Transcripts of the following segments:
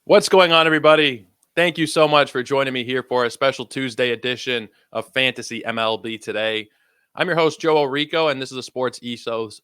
What's going on, everybody? Thank you so much for joining me here for a special Tuesday edition of Fantasy MLB Today. I'm your host, Joe Orrico, and this is a Sports Ethos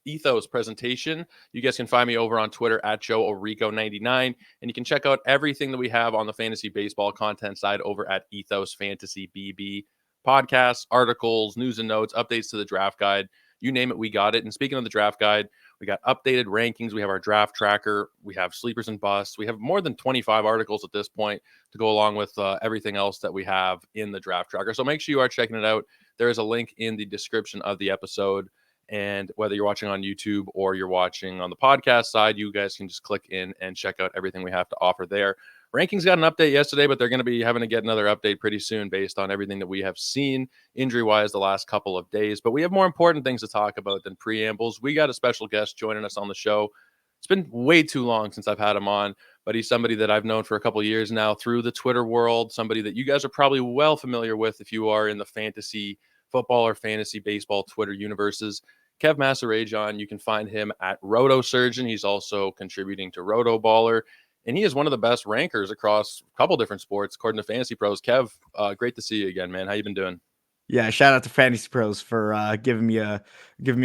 presentation. You guys can find me over on Twitter at Joe Orrico99, and you can check out everything that we have on the fantasy baseball content side over at Ethos Fantasy BB. Podcasts, articles, news and notes, updates to the draft guide. You name it, we got it. And speaking of the draft guide, we got updated rankings. We have our draft tracker. We have sleepers and busts. We have more than 25 articles at this point to go along with everything else that we have in the draft tracker. So make sure you are checking it out. There is a link in the description of the episode. And whether you're watching on YouTube or you're watching on the podcast side, you guys can just click in and check out everything we have to offer there. Rankings got an update yesterday, but they're going to be having to get another update pretty soon based on everything that we have seen injury-wise the last couple of days. But we have more important things to talk about than preambles. We got a special guest joining us on the show. It's been way too long since I've had him on, but he's somebody that I've known for a couple of years now through the Twitter world, somebody that you guys are probably well familiar with if you are in the fantasy football or fantasy baseball Twitter universes. Kev Mahserejian, you can find him at RotoSurgeon. He's also contributing to RotoBaller. And he is one of the best rankers across a couple different sports, according to Fantasy Pros. Kev, great to see you again, man. How you been doing? Yeah, shout out to Fantasy Pros for giving me a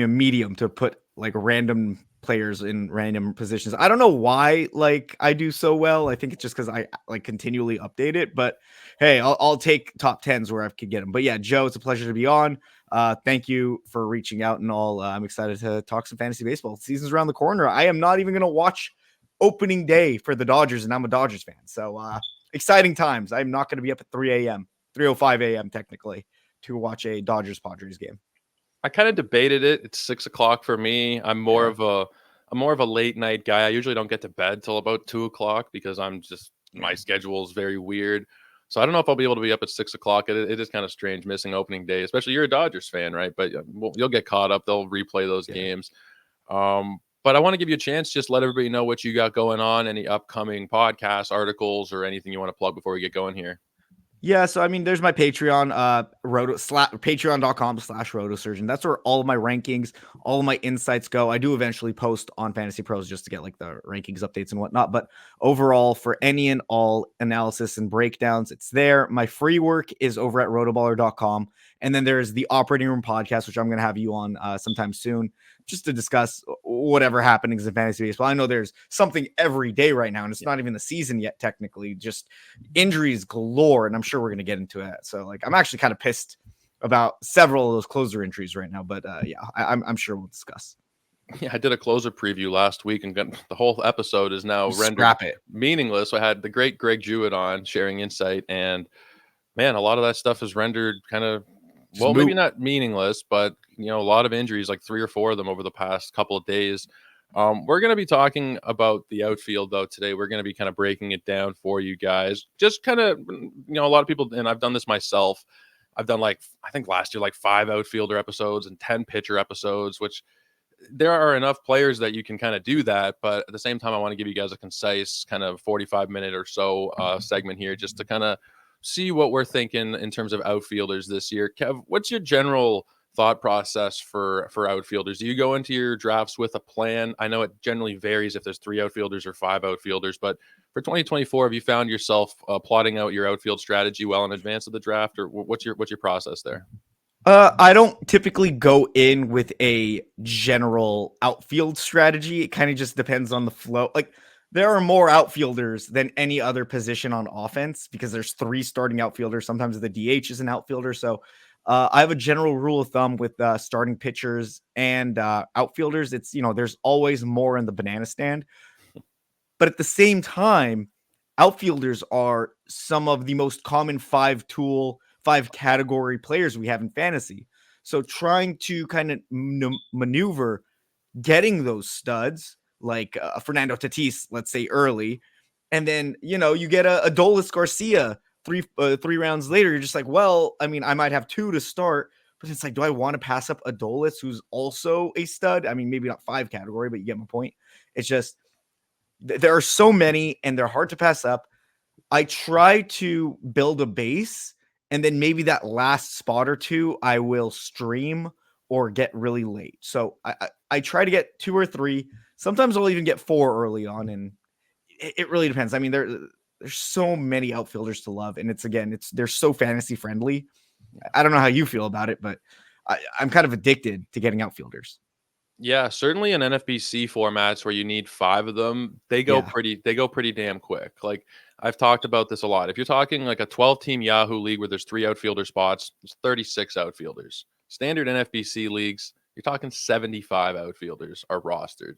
medium to put like random players in random positions. I don't know why like I do so well. I think it's just because I like continually update it. But hey, I'll take top tens where I could get them. But yeah, Joe, it's a pleasure to be on. Thank you for reaching out and all. I'm excited to talk some fantasy baseball. Season's around the corner. I am not even gonna watch opening day for the Dodgers, and I'm a Dodgers fan. So exciting times. I'm not going to be up at 3 a.m., 3:05 a.m. technically to watch a Dodgers Padres game. I kind of debated it. It's 6 o'clock for me. I'm more of a late night guy. I usually don't get to bed till about 2 o'clock because my schedule is very weird. So I don't know if I'll be able to be up at 6 o'clock. It is kind of strange missing opening day, especially you're a Dodgers fan, right? But you'll get caught up. They'll replay those games. But I want to give you a chance. Just let everybody know what you got going on, any upcoming podcasts, articles, or anything you want to plug before we get going here. Yeah, so I mean, there's my Patreon, patreon.com/RotoSurgeon. That's where all of my rankings, all of my insights go. I do eventually post on Fantasy Pros just to get like the rankings updates and whatnot. But overall, for any and all analysis and breakdowns, it's there. My free work is over at rotoballer.com. And then there's the Operating Room podcast, which I'm going to have you on sometime soon, just to discuss whatever happenings in fantasy baseball. I know there's something every day right now, and it's not even the season yet, technically. Just injuries galore, and I'm sure we're going to get into that. So, like, I'm actually kind of pissed about several of those closer injuries right now, but yeah, I'm sure we'll discuss. Yeah, I did a closer preview last week, and the whole episode is now rendered meaningless. So I had the great Greg Jewett on sharing insight, and man, a lot of that stuff is rendered kind of maybe not meaningless, but a lot of injuries, like 3 or 4 of them over the past couple of days. We're going to be talking about the outfield though today. We're going to be kind of breaking it down for you guys. Just kind of, a lot of people, and I've done this myself. I've done I think last year, 5 outfielder episodes and 10 pitcher episodes, which there are enough players that you can kind of do that. But at the same time, I want to give you guys a concise kind of 45-minute or so segment here just to kind of see what we're thinking in terms of outfielders this year. Kev, what's your general thought process for outfielders? Do you go into your drafts with a plan? I know it generally varies if there's 3 outfielders or 5 outfielders, but for 2024, have you found yourself plotting out your outfield strategy well in advance of the draft, or what's your process there? I don't typically go in with a general outfield strategy. It kind of just depends on the flow. Like, there are more outfielders than any other position on offense because there's 3 starting outfielders. Sometimes the DH is an outfielder. So I have a general rule of thumb with starting pitchers and outfielders. It's, there's always more in the banana stand. But at the same time, outfielders are some of the most common 5 category players we have in fantasy. So trying to kind of maneuver getting those studs like Fernando Tatis, let's say early, and then you get a Adolis Garcia 3 rounds later. You're just like, well, I mean, I might have 2 to start, but it's like, do I want to pass up Adolis, who's also a stud? I mean, maybe not 5 category, but you get my point. It's just there are so many, and they're hard to pass up. I try to build a base, and then maybe that last spot or 2 I will stream or get really late. So I try to get 2 or 3. Sometimes I'll even get 4 early on, and it really depends. I mean, there's so many outfielders to love, and they're so fantasy friendly. I don't know how you feel about it, but I'm kind of addicted to getting outfielders. Yeah, certainly in NFBC formats where you need 5 of them, Yeah. they go pretty damn quick. Like, I've talked about this a lot. If you're talking like a 12-team Yahoo league where there's 3 outfielder spots, there's 36 outfielders. Standard NFBC leagues, you're talking 75 outfielders are rostered.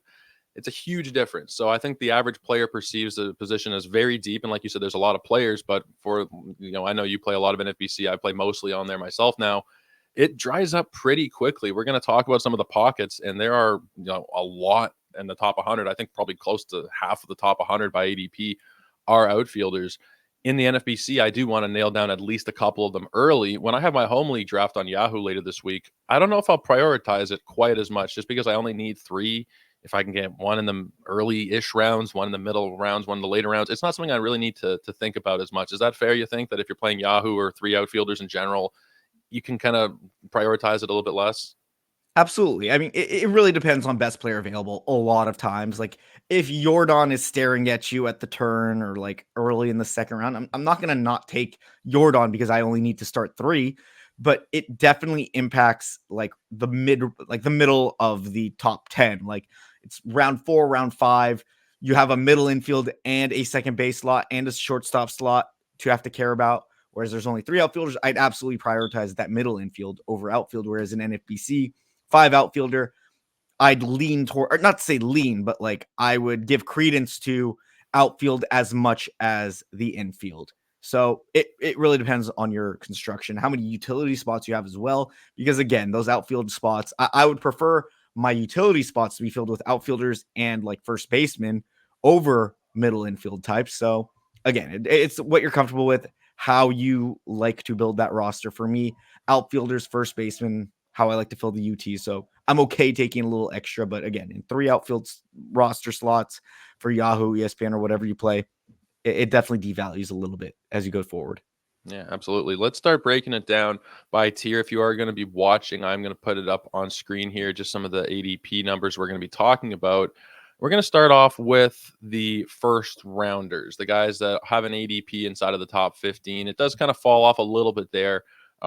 It's a huge difference. So I think the average player perceives the position as very deep. And like you said, there's a lot of players, but I know you play a lot of NFBC. I play mostly on there myself now. It dries up pretty quickly. We're going to talk about some of the pockets, and there are a lot in the top 100. I think probably close to half of the top 100 by ADP are outfielders. In the NFBC, I do want to nail down at least a couple of them early. When I have my home league draft on Yahoo later this week, I don't know if I'll prioritize it quite as much just because I only need 3. If I can get one in the early-ish rounds, one in the middle rounds, one in the later rounds, it's not something I really need to think about as much. Is that fair, you think, that if you're playing Yahoo or 3 outfielders in general, you can kind of prioritize it a little bit less? Absolutely. I mean, it really depends on best player available a lot of times. Like if Jordan is staring at you at the turn or like early in the second round, I'm not going to not take Jordan because I only need to start 3, but it definitely impacts like the middle of the top 10. Like it's round 4, round 5. You have a middle infield and a second base slot and a shortstop slot to have to care about. Whereas there's only 3 outfielders, I'd absolutely prioritize that middle infield over outfield. Whereas in NFBC, 5 outfielder, I'd lean toward, or not to say lean, but like I would give credence to outfield as much as the infield. So it really depends on your construction, how many utility spots you have as well. Because again, those outfield spots, I would prefer my utility spots to be filled with outfielders and like first baseman over middle infield types. So again, it's what you're comfortable with, how you like to build that roster. For me, outfielders, first baseman, how I like to fill the UT. So I'm okay taking a little extra, but again, in 3 outfield roster slots for Yahoo, ESPN, or whatever you play, it definitely devalues a little bit as you go forward. Yeah, absolutely. Let's start breaking it down by tier. If you are going to be watching, I'm going to put it up on screen here, just some of the ADP numbers we're going to be talking about. We're going to start off with the first rounders, the guys that have an ADP inside of the top 15. It does kind of fall off a little bit there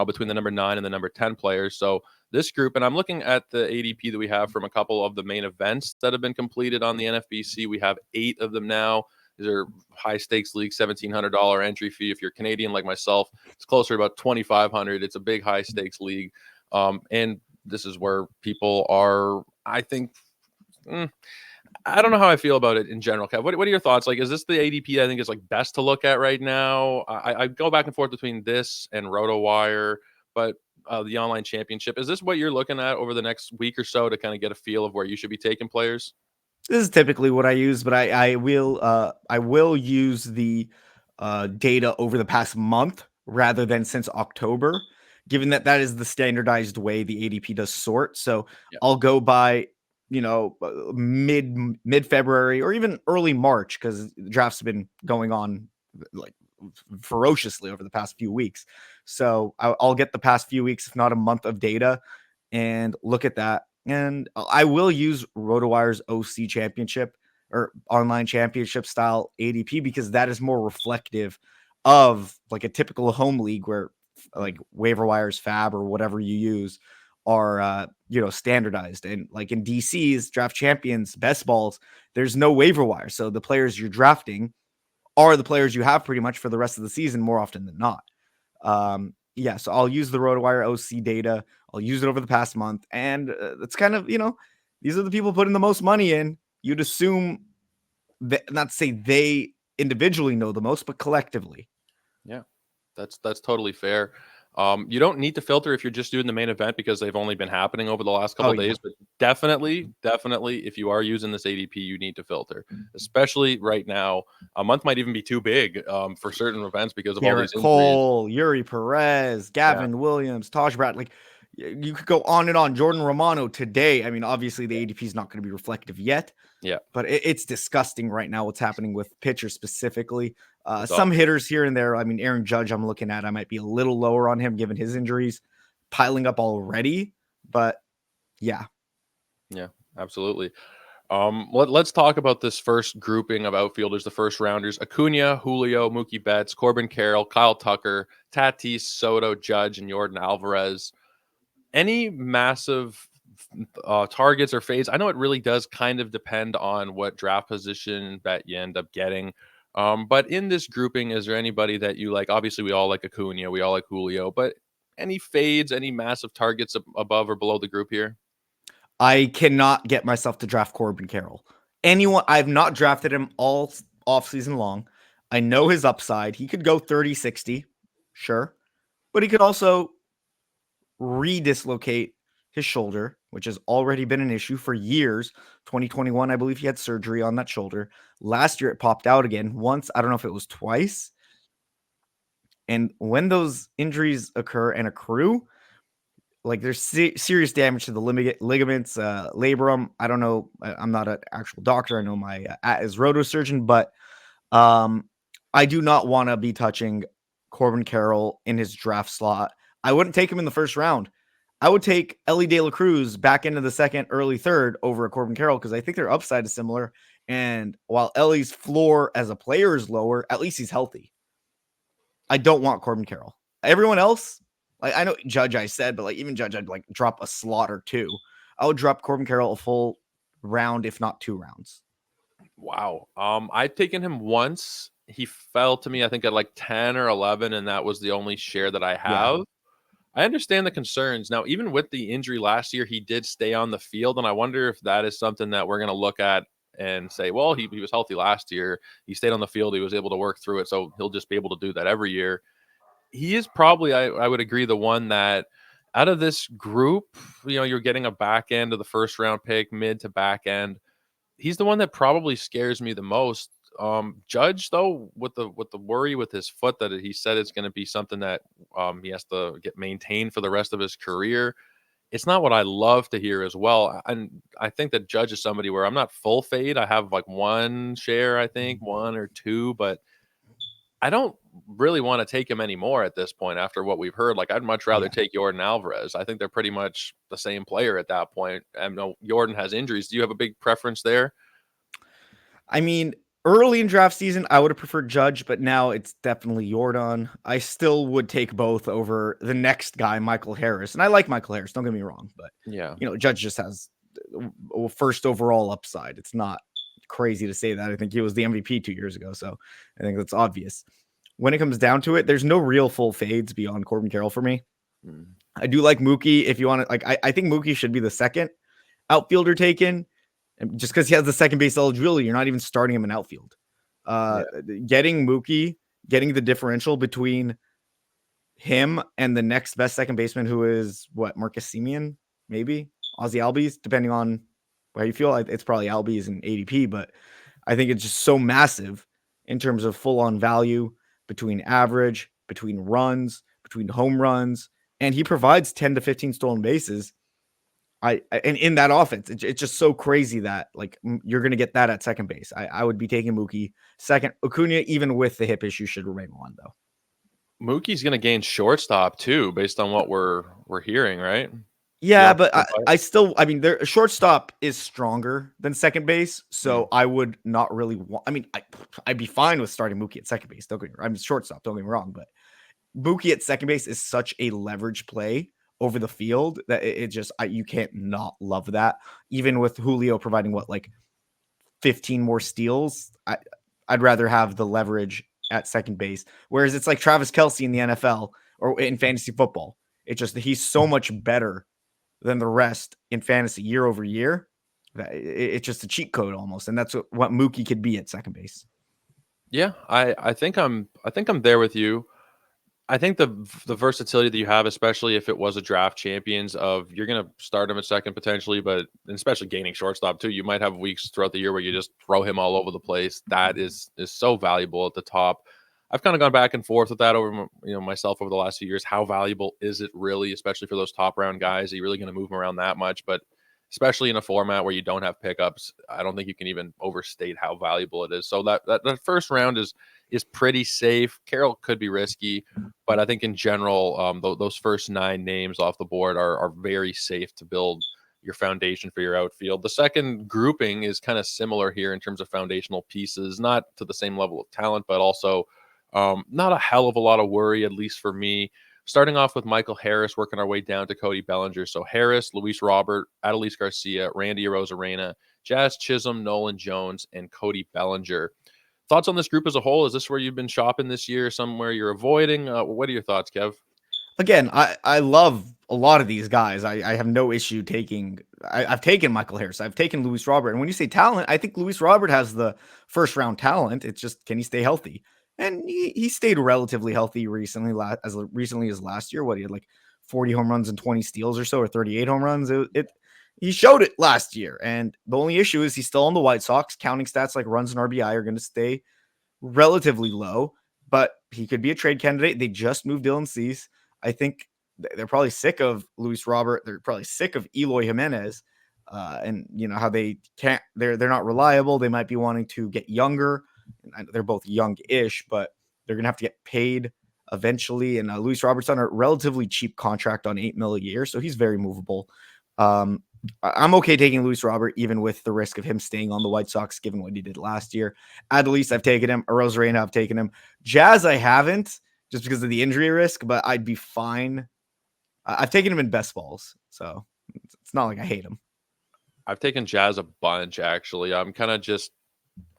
between the number 9 and the number 10 players. So this group, and I'm looking at the ADP that we have from a couple of the main events that have been completed on the NFBC. We have 8 of them now. These are high stakes league, $1,700 entry fee. If you're Canadian like myself, it's closer to about $2,500. It's a big high stakes league. And this is where people are, I think, I don't know how I feel about it in general, Kev. What are your thoughts? Like, is this the ADP I think is like best to look at right now? I go back and forth between this and RotoWire, but the online championship, is this what you're looking at over the next week or so to kind of get a feel of where you should be taking players? This is typically what I use, but I will use the data over the past month rather than since October, given that that is the standardized way the ADP does sort. So Yeah. I'll go by mid February or even early March because the drafts have been going on like ferociously over the past few weeks. So I'll get the past few weeks, if not a month of data, and look at that. And I will use RotoWire's OC championship or online championship style ADP because that is more reflective of like a typical home league where like waiver wires, fab, or whatever you use are standardized. And like in DC's draft champions, best balls, there's no waiver wire. So the players you're drafting are the players you have pretty much for the rest of the season more often than not. So I'll use the RotoWire OC data. I'll use it over the past month. And it's kind of, these are the people putting the most money in. You'd assume that, not to say they individually know the most, but collectively. Yeah, that's totally fair. You don't need to filter if you're just doing the main event because they've only been happening over the last couple Oh, of yeah. days. But definitely, if you are using this ADP, you need to filter, especially right now. A month might even be too big for certain events because of all Garrett these injuries. Cole, Yuri Perez, Yeah, Gavin Williams, Taj Brad. Like you could go on and on. Jordan Romano today. I mean, obviously the ADP is not going to be reflective yet. yeah, But it's disgusting right now what's happening with pitchers specifically. it's Some awful. hitters here and there. I mean, Aaron Judge, I'm looking at. I might be a little lower on him given his injuries piling up already. But yeah, Yeah, absolutely. Let's talk about this first grouping of outfielders, the first rounders: Acuna, Julio, Mookie Betts, Corbin Carroll, Kyle Tucker, Tatis, Soto, Judge, and Jordan Alvarez. Any massive targets or fades? I know it really does kind of depend on what draft position that you end up getting. But in this grouping, is there anybody that you like? Obviously, we all like Acuna, we all like Julio, but any fades, any massive targets above or below the group here? I cannot get myself to draft Corbin Carroll. Anyone, I've not drafted him all off season long. I know his upside. He could go 30-60, sure. But he could also re-dislocate his shoulder, which has already been an issue for years. 2021, I believe he had surgery on that shoulder. Last year, it popped out again once. I don't know if it was twice. And when those injuries occur and accrue, like there's serious damage to the ligaments, labrum. I don't know. I'm not an actual doctor. I know my at is RotoSurgeon, but I do not want to be touching Corbin Carroll in his draft slot. I wouldn't take him in the first round. I would take Ellie De La Cruz back into the second, early third over a Corbin Carroll because I think their upside is similar. And while Ellie's floor as a player is lower, at least he's healthy. I don't want Corbin Carroll. Everyone else, like I know Judge, I said, but like even Judge, I'd like drop a slot or two. I would drop Corbin Carroll a full round, if not 2 rounds. Wow. I'd taken him once. He fell to me, I think, at like 10 or 11, and that was the only share that I have. Yeah. I understand the concerns. Now, even with the injury last year, he did stay on the field, and I wonder if that is something that we're going to look at and say, well, he was healthy last year. He stayed on the field. He was able to work through it, so he'll just be able to do that every year. He is probably, I would agree, the one that out of this group, you're getting a back end of the first round pick, mid to back end. He's the one that probably scares me the most. Judge, though, with the worry with his foot that he said it's going to be something that he has to get maintained for the rest of his career. It's not what I love to hear as well. And I think that Judge is somebody where I'm not full fade. I have like one share, I think, 1 or 2, but I don't really want to take him anymore at this point after what we've heard. Like, I'd much rather take Jordan Alvarez. I think they're pretty much the same player at that point. I know Jordan has injuries. Do you have a big preference there? I mean, early in draft season, I would have preferred Judge, but now it's definitely Jordan. I still would take both over the next guy, Michael Harris. And I like Michael Harris, don't get me wrong, but Yeah. Judge just has first overall upside. It's not crazy to say that. I think he was the MVP 2 years ago, so I think that's obvious. When it comes down to it, there's no real full fades beyond Corbin Carroll for me. I do like Mookie. If you want to, like, I think Mookie should be the second outfielder taken. And just because he has the second base eligibility, you're not even starting him in outfield. Getting Mookie, getting the differential between him and the next best second baseman, who is Marcus Semien, maybe Ozzie Albies, depending on how you feel. It's probably Albies and ADP, but I think it's just so massive in terms of full on value between average, between runs, between home runs, and he provides 10 to 15 stolen bases. And in that offense, it's just so crazy that like you're going to get that at second base. I would be taking Mookie second. Acuna, even with the hip issue, should remain one though. Mookie's going to gain shortstop too, based on what we're hearing, right? Yeah, but I mean, their shortstop is stronger than second base, so I would not really want. I mean, I'd be fine with starting Mookie at second base. Don't get me wrong. I mean, shortstop. Don't get me wrong, but Mookie at second base is such a leverage play over the field that it just you can't not love that. Even with Julio providing 15 more steals, I'd rather have the leverage at second base. Whereas it's like Travis Kelce in the NFL or in fantasy football. It's just he's so much better than the rest in fantasy year over year. That it's just a cheat code almost, and that's what Mookie could be at second base. Yeah, I think I'm there with you. I think the versatility that you have, especially if it was a draft champions, of you're going to start him at second potentially, but especially gaining shortstop too. You might have weeks throughout the year where you just throw him all over the place. That is so valuable at the top. I've kind of gone back and forth with that over myself over the last few years. How valuable is it really, especially for those top round guys? Are you really going to move them around that much? But especially in a format where you don't have pickups, I don't think you can even overstate how valuable it is. So that first round is pretty safe. Carroll could be risky, but I think in general, those first 9 names off the board are very safe to build your foundation for your outfield. The second grouping is kind of similar here in terms of foundational pieces, not to the same level of talent, but also not a hell of a lot of worry, at least for me. Starting off with Michael Harris, working our way down to Cody Bellinger. So Harris, Luis Robert, Adolis Garcia, Randy Arozarena, Jazz Chisholm, Nolan Jones, and Cody Bellinger. Thoughts on this group as a whole? Is this where you've been shopping this year? Somewhere you're avoiding? What are your thoughts, Kev? Again, I love a lot of these guys. I have no issue taking. I've taken Michael Harris. I've taken Luis Robert. And when you say talent, I think Luis Robert has the first round talent. It's just, can he stay healthy? And he stayed relatively healthy recently, as recently as last year. What, he had like 40 home runs and 20 steals or so, or 38 home runs. He showed it last year. And the only issue is he's still on the White Sox. Counting stats like runs and RBI are going to stay relatively low, but he could be a trade candidate. They just moved Dylan Cease. I think they're probably sick of Luis Robert. They're probably sick of Eloy Jimenez. And you know how they're not reliable. They might be wanting to get younger. They're both young-ish, but they're going to have to get paid eventually. And Luis Robert's on a relatively cheap contract on $8 million a year, so he's very movable. I'm okay taking Luis Robert, even with the risk of him staying on the White Sox, given what he did last year. Adolis, I've taken him. Arozarena, I've taken him. Jazz, I haven't, just because of the injury risk, but I'd be fine. I've taken him in best balls, so it's not like I hate him. I've taken Jazz a bunch, actually. I'm kind of just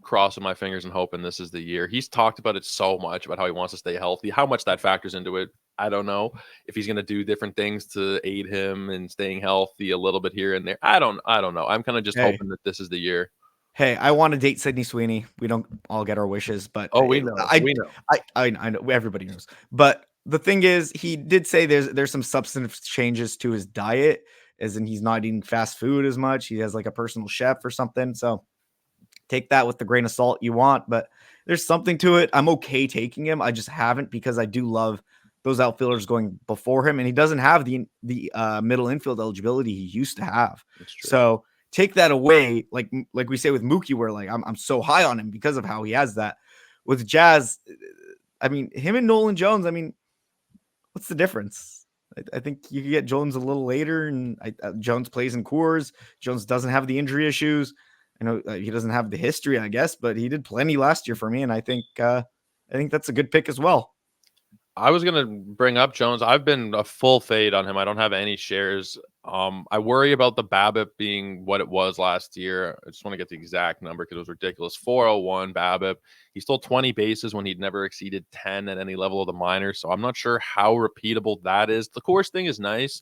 crossing my fingers and hoping this is the year. He's talked about it so much, about how he wants to stay healthy. How much that factors into it, I don't know. If he's going to do different things to aid him in staying healthy a little bit here and there, I don't know. I'm kind of just hoping that this is the year. Hey, I want to date Sydney Sweeney. We don't all get our wishes, but we know. I know. Everybody knows. But the thing is, he did say there's some substantive changes to his diet, as in he's not eating fast food as much. He has like a personal chef or something. So take that with the grain of salt you want, but there's something to it. I'm okay taking him. I just haven't, because I do love those outfielders going before him, and he doesn't have the middle infield eligibility he used to have. So take that away, like we say with Mookie, where like I'm so high on him because of how he has that. With Jazz, I mean, him and Nolan Jones, I mean, what's the difference? I think you could get Jones a little later, and Jones plays in Coors. Jones doesn't have the injury issues. I know he doesn't have the history, I guess, but he did plenty last year for me, and I think that's a good pick as well. I was going to bring up Jones. I've been a full fade on him. I don't have any shares. I worry about the BABIP being what it was last year. I just want to get the exact number because it was ridiculous. 401 BABIP. He stole 20 bases when he'd never exceeded 10 at any level of the minors. So I'm not sure how repeatable that is. The Coors thing is nice.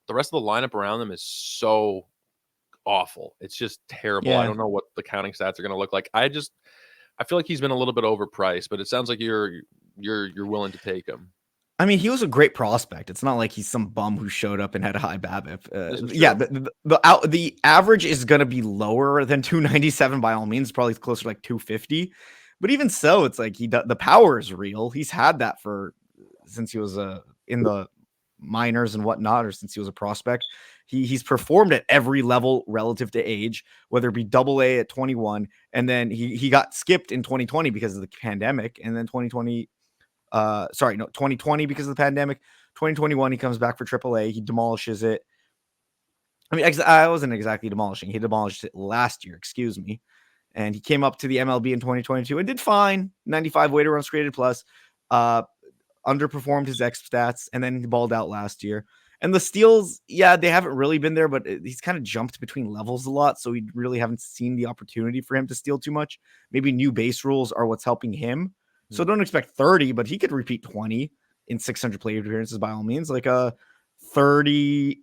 The rest of the lineup around them is so awful. It's just terrible. I don't know what the counting stats are going to look like. I feel like he's been a little bit overpriced, but it sounds like you're willing to take him. I mean, he was a great prospect. It's not like he's some bum who showed up and had a high BABIP. The average is going to be lower than 297 by all means, probably closer to like 250. But even so, it's like the power is real. He's had that since he was in the minors and whatnot, or since he was a prospect. He's performed at every level relative to age, whether it be AA at 21, and then he got skipped in 2020 because of the pandemic, and then 2020 because of the pandemic. 2021 he comes back for AAA, he demolishes it. I mean, I wasn't exactly demolishing. He demolished it last year, excuse me. And he came up to the MLB in 2022 and did fine. 95 weighted runs created plus. Underperformed his X stats, and then he balled out last year. And the steals, they haven't really been there, but he's kind of jumped between levels a lot, so we really haven't seen the opportunity for him to steal too much. Maybe new base rules are what's helping him. So don't expect 30, but he could repeat 20 in 600 plate appearances by all means, like a 35-20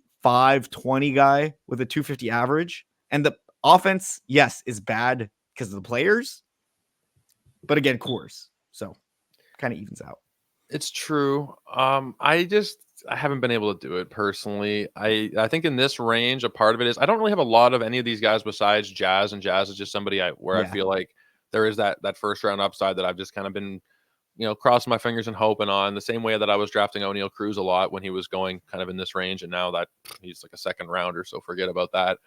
guy with a 250 average. And the offense, yes, is bad because of the players, but again, Coors, so kind of evens out. It's true. I haven't been able to do it personally. I think in this range, a part of it is I don't really have a lot of any of these guys besides Jazz, and Jazz is just somebody I feel like there is that first round upside that I've just kind of been, crossing my fingers and hoping on, the same way that I was drafting O'Neal Cruz a lot when he was going kind of in this range, and now that he's like a second rounder, so forget about that.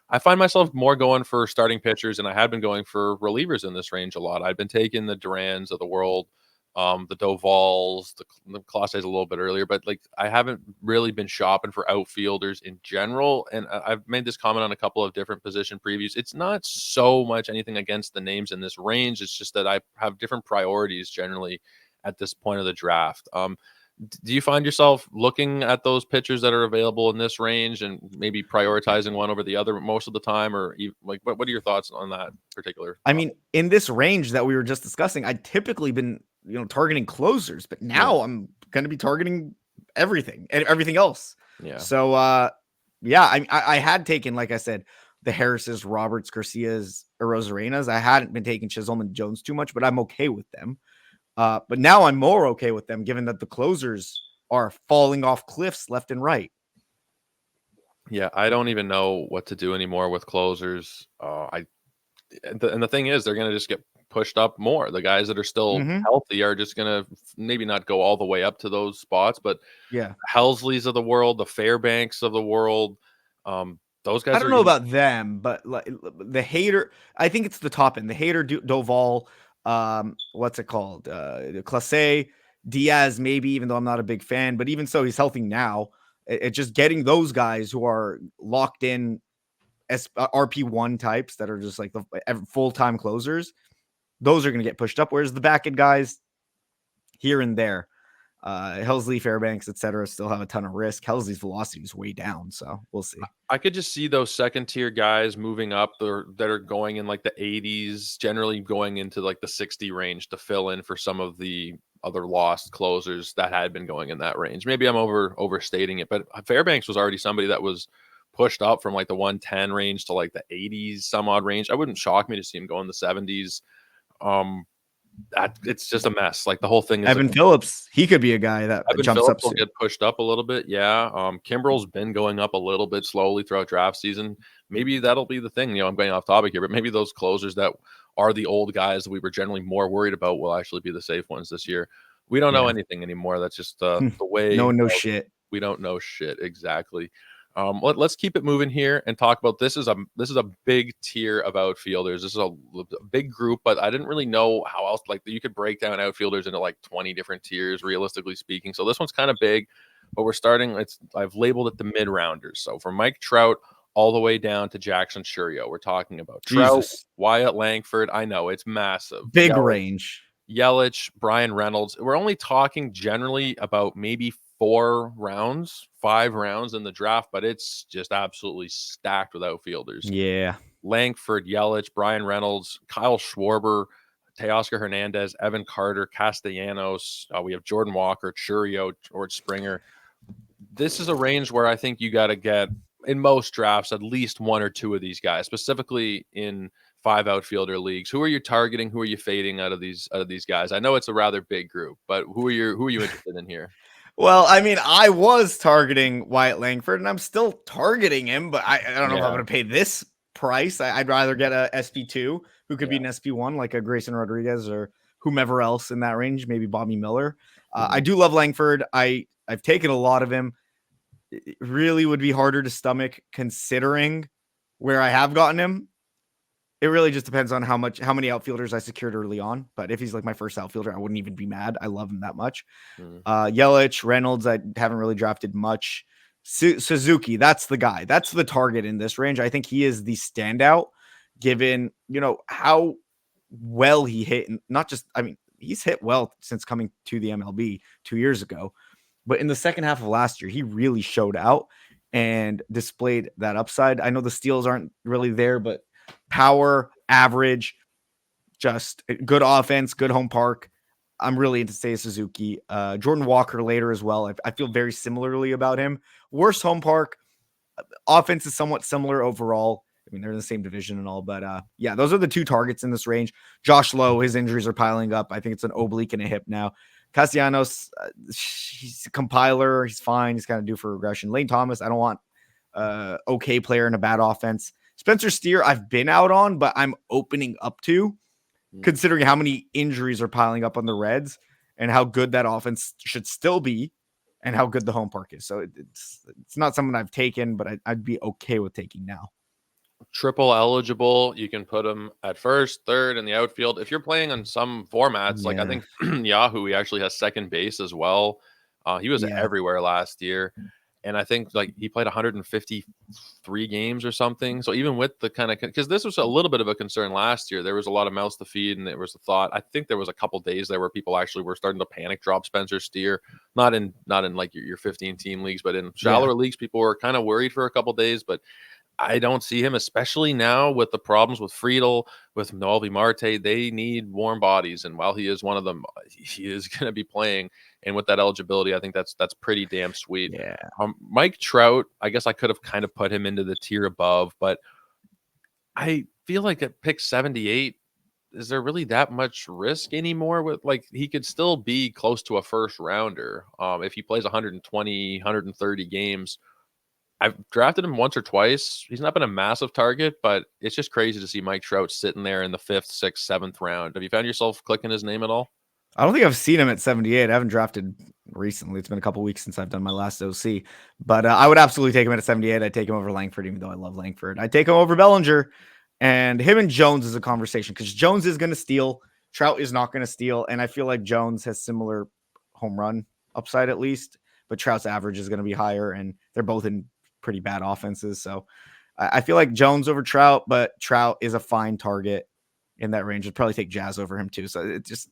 I find myself more going for starting pitchers, and I had been going for relievers in this range a lot. I've been taking the Durans of the world, the Dovals, the Clases a little bit earlier, but like I haven't really been shopping for outfielders in general. And I've made this comment on a couple of different position previews. It's not so much anything against the names in this range. It's just that I have different priorities generally at this point of the draft. Do you find yourself looking at those pitchers that are available in this range and maybe prioritizing one over the other most of the time, or like what are your thoughts on that particular I topic? mean, in this range that we were just discussing, I'd typically been, targeting closers, but Yeah, now I'm going to be targeting everything and everything else. yeah. So, yeah, I had taken, like I said, the Harrises, Roberts, Garcias, Arozarenas. I hadn't been taking Chisholm and Jones too much, but I'm okay with them. But now I'm more okay with them, given that the closers are falling off cliffs left and Yeah, I don't even know what to do anymore with closers. And the thing is, they're going to just get pushed up more. The guys that are still right. healthy are just going to maybe not go all the way up to those spots, but Yeah. Helsleys of the world, the Fairbanks of the world, those I guys don't are know about them, but like the hater, I think it's the top end. The hater Doval, what's it called? Classe Diaz, maybe, even though I'm not a big fan, but even so, he's healthy now. It's just getting those guys who are locked in RP1 types that are just like the full time closers. Those are going to get pushed up. Whereas the back end guys here and there, Helsley, Fairbanks, etc., still have a ton of risk. Helsley's velocity is way down, so we'll see. I could just see those second tier guys moving up that are going in like the 80s, generally going into like the 60 range to fill in for some of the other lost closers that had been going in that range. Maybe I'm overstating it, but Fairbanks was already somebody that was pushed up from like the 110 range to like the 80s some odd range. I wouldn't shock me to see him go in the 70s. Um, it's just a mess. Like the whole thing is Evan Phillips, he could be a guy that Evan jumps up Phillips will soon. get pushed up a little bit. Yeah. Kimbrel's been going up a little bit slowly throughout draft season. Maybe that'll be the thing. I'm going off topic here, but maybe those closers that are the old guys that we were generally more worried about will actually be the safe ones this year. We don't know Yeah. anything anymore. That's just the way No one knows shit. we don't know shit exactly. Let's keep it moving here and talk about this is a big tier of outfielders. This is a big group, but I didn't really know how else. Like you could break down outfielders into like 20 different tiers, realistically speaking. So this one's kind of big, but we're starting. I've labeled it the mid rounders. So from Mike Trout all the way down to Jackson Churio, we're talking about Trout, Jesus. Wyatt Langford. I know it's massive. Big range. Yelich, Brian Reynolds. We're only talking generally about maybe 5 rounds in the draft, but it's just absolutely stacked with outfielders. Yeah. Langford, Yelich, Brian Reynolds, Kyle Schwarber, Teoscar Hernandez, Evan Carter, Castellanos. We have Jordan Walker, Churio, George Springer. This is a range where I think you got to get, in most drafts, at least one or two of these guys, specifically in 5 outfielder leagues. Who are you targeting? Who are you fading out of these guys? I know it's a rather big group, but who are you interested in here? Well, I mean, I was targeting Wyatt Langford, and I'm still targeting him, but I don't know if I'm going to pay this price. I'd rather get a SP2 who could be an SP1, like a Grayson Rodriguez or whomever else in that range, maybe Bobby Miller. I do love Langford. I've taken a lot of him. It really would be harder to stomach considering where I have gotten him. It really just depends on how many outfielders I secured early on. But if he's like my first outfielder, I wouldn't even be mad. I love him that much. Yelich, Reynolds, I haven't really drafted much. Suzuki, that's the guy. That's the target in this range. I think he is the standout, given how well he hit. And not just, I mean, he's hit well since coming to the MLB 2 years ago. But in the second half of last year, he really showed out and displayed that upside. I know the steals aren't really there, but power, average, just good offense, good home park. I'm really into Seiya Suzuki. Jordan Walker later as well. I feel very similarly about him. Worse home park. Offense is somewhat similar overall. I mean, they're in the same division and all, but yeah, those are the two targets in this range. Josh Lowe, his injuries are piling up. I think it's an oblique and a hip now. Castellanos, he's a compiler. He's fine. He's kind of due for regression. Lane Thomas, I don't want okay player in a bad offense. Spencer Steer, I've been out on, but I'm opening up to, considering how many injuries are piling up on the Reds and how good that offense should still be and how good the home park is. So it's not someone I've taken, but I'd be okay with taking now. triple eligible. You can put him at first, third in the outfield. If you're playing on some formats, like I Yeah. think Yahoo, he actually has second base as well. He was Yeah. everywhere last year. And I think like he played 153 games or something. So even with the kind of, because this was a little bit of a concern last year, there was a lot of mouths to feed, and there was a thought. I think there was a couple days there where people actually were starting to panic drop Spencer Steer, not in like your 15 team leagues, but in Yeah. shallower leagues, people were kind of worried for a couple days. But I don't see him, especially now with the problems with Friedel, with Noelvi Marte. They need warm bodies, and while he is one of them, he is going to be playing. And with that eligibility, I think that's pretty damn sweet. Yeah. Mike Trout, I guess I could have kind of put him into the tier above, but I feel like at pick 78, is there really that much risk anymore? With like he could still be close to a first rounder if he plays 120, 130 games. I've drafted him once or twice. He's not been a massive target, but it's just crazy to see Mike Trout sitting there in the 5th, 6th, 7th round. Have you found yourself clicking his name at all? I don't think I've seen him at 78. I haven't drafted recently. It's been a couple weeks since I've done my last OC, but I would absolutely take him at 78. I'd take him over Langford, even though I love Langford. I'd take him over Bellinger, and him and Jones is a conversation because Jones is going to steal. Trout is not going to steal. And I feel like Jones has similar home run upside at least, but Trout's average is going to be higher, and they're both in pretty bad offenses. So I feel like Jones over Trout, but Trout is a fine target in that range. I'd probably take Jazz over him too. So it just,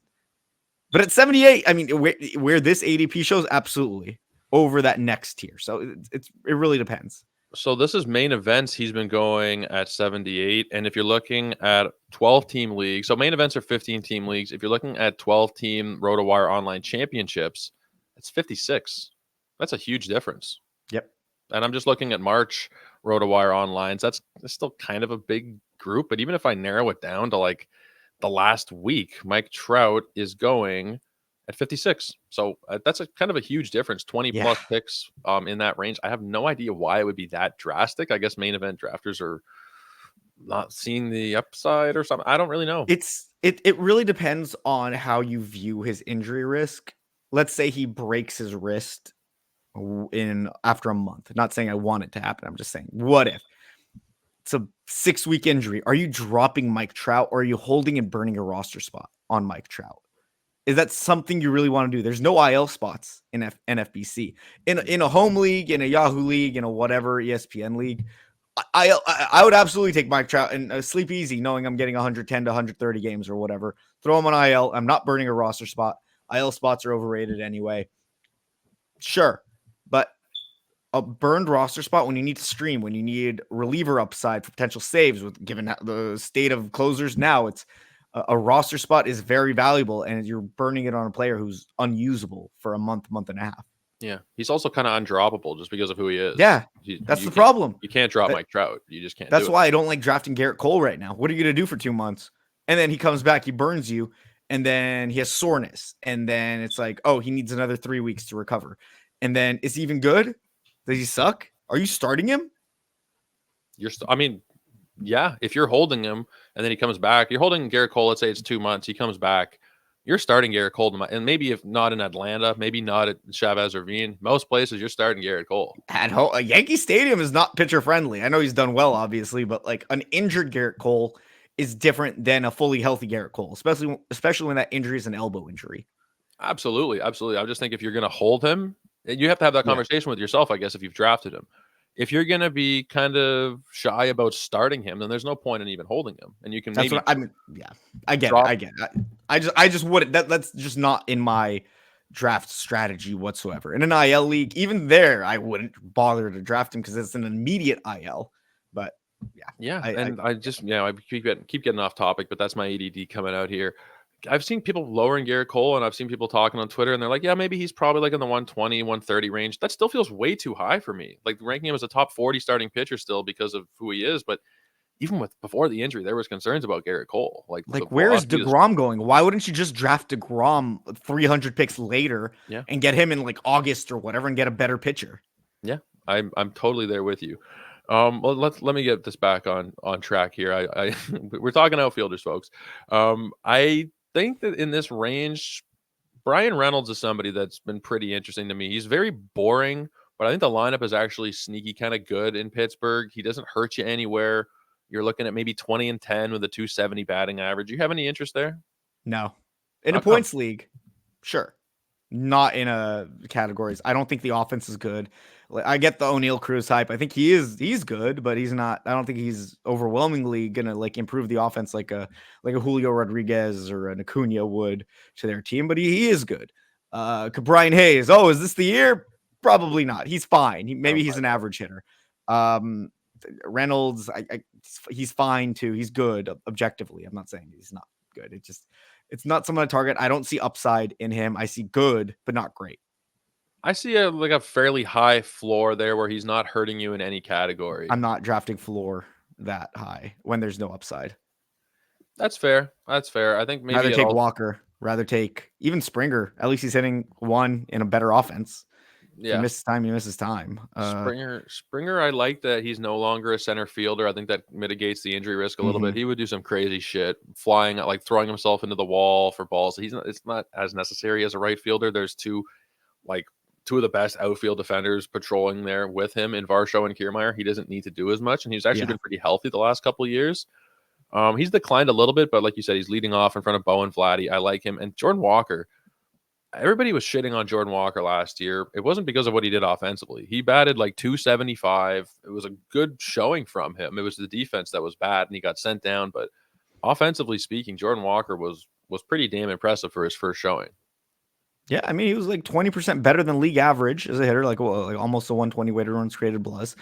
but at 78, I mean, where this ADP shows, absolutely over that next tier. So it really depends. So this is main events. He's been going at 78. And if you're looking at 12 team leagues, so main events are 15 team leagues. If you're looking at 12 team RotoWire online championships, it's 56. That's a huge difference. Yep. And I'm just looking at March RotoWire onlines. That's still kind of a big group. But even if I narrow it down to like the last week, Mike Trout is going at 56. So that's a kind of a huge difference, 20 plus picks in that range. I have no idea why it would be that drastic. I guess main event drafters are not seeing the upside or something. I don't really know. It really depends on how you view his injury risk. Let's say he breaks his wrist in after a month. Not saying I want it to happen. I'm just saying, what if it's a 6-week injury? Are you dropping Mike Trout, or are you holding and burning a roster spot on Mike Trout? Is that something you really want to do? There's no IL spots in NFBC. In a home league, in a Yahoo league, in a whatever ESPN league, I would absolutely take Mike Trout and sleep easy knowing I'm getting 110 to 130 games or whatever. Throw him on IL. I'm not burning a roster spot. IL spots are overrated anyway. Sure, but a burned roster spot when you need to stream, when you need reliever upside for potential saves, with given the state of closers now, it's a roster spot is very valuable, and you're burning it on a player who's unusable for a month and a half. Yeah, he's also kind of undroppable just because of who he is. Yeah, that's the problem. You can't drop Mike Trout. You just can't. That's why I don't like drafting Garrett Cole right now. What are you going to do for 2 months? And then he comes back, he burns you, and then he has soreness, and then it's like, oh, he needs another 3 weeks to recover. And then is he even good? Does he suck? Are you starting him? I mean, yeah, if you're holding him and then he comes back, you're holding Garrett Cole. Let's say it's 2 months. He comes back. You're starting Garrett Cole. And maybe if not in Atlanta, maybe not at Chavez Ravine, most places you're starting Garrett Cole. At home, Yankee Stadium is not pitcher friendly. I know he's done well, obviously, but like an injured Garrett Cole is different than a fully healthy Garrett Cole, especially when that injury is an elbow injury. Absolutely. Absolutely. I just think if you're going to hold him, you have to have that conversation with yourself, I guess, if you've drafted him. If you're going to be kind of shy about starting him, then there's no point in even holding him. And you can That's maybe. what I mean. Yeah, I get it. I just wouldn't. That's just not in my draft strategy whatsoever. In an IL league, even there, I wouldn't bother to draft him because it's an immediate IL. But yeah. I keep getting off topic, but that's my ADD coming out here. I've seen people lowering Garrett Cole, and I've seen people talking on Twitter, and they're like, yeah, maybe he's probably like in the 120, 130 range. That still feels way too high for me. Like ranking him as a top 40 starting pitcher still because of who he is. But even before the injury, there was concerns about Garrett Cole. Like where is DeGrom going? Why wouldn't you just draft DeGrom 300 picks later and get him in like August or whatever and get a better pitcher? Yeah, I'm totally there with you. Well, let me get this back on track here. We're talking outfielders, folks. I think that in this range, Brian Reynolds is somebody that's been pretty interesting to me. He's very boring, but I think the lineup is actually sneaky kind of good in Pittsburgh. He doesn't hurt you anywhere. You're looking at maybe 20-10 with a 270 batting average. You have any interest there? No. In How a come? points league, sure. Not in a categories. I don't think the offense is good. Like, I get the O'Neal Cruz hype. I think he's good, but he's not. I don't think he's overwhelmingly gonna like improve the offense like a Julio Rodriguez or an Acuna would to their team. But he is good. Brian Hayes. Oh, is this the year? Probably not. He's fine. Maybe he's an average hitter. Reynolds, he's fine too. He's good objectively. I'm not saying he's not good. It's not someone to target. I don't see upside in him. I see good, but not great. I see a fairly high floor there where he's not hurting you in any category. I'm not drafting floor that high when there's no upside. That's fair. That's fair. I think maybe Rather take Walker. Rather take even Springer. At least he's hitting one in a better offense. If he misses time, he misses time. Springer, I like that he's no longer a center fielder. I think that mitigates the injury risk a little bit. He would do some crazy shit, flying, like throwing himself into the wall for balls. It's not as necessary as a right fielder. There's two of the best outfield defenders patrolling there with him in Varsho and Kiermaier. He doesn't need to do as much, and he's actually been pretty healthy the last couple of years. He's declined a little bit, but like you said, he's leading off in front of Bo and Vladdy. I like him. And Jordan Walker, everybody was shitting on Jordan Walker last year. It wasn't because of what he did offensively. He batted like 275. It was a good showing from him. It was the defense that was bad, and he got sent down. But offensively speaking, Jordan Walker was pretty damn impressive for his first showing. Yeah, I mean, he was like 20% better than league average as a hitter, like almost a 120 weighted runs created plus,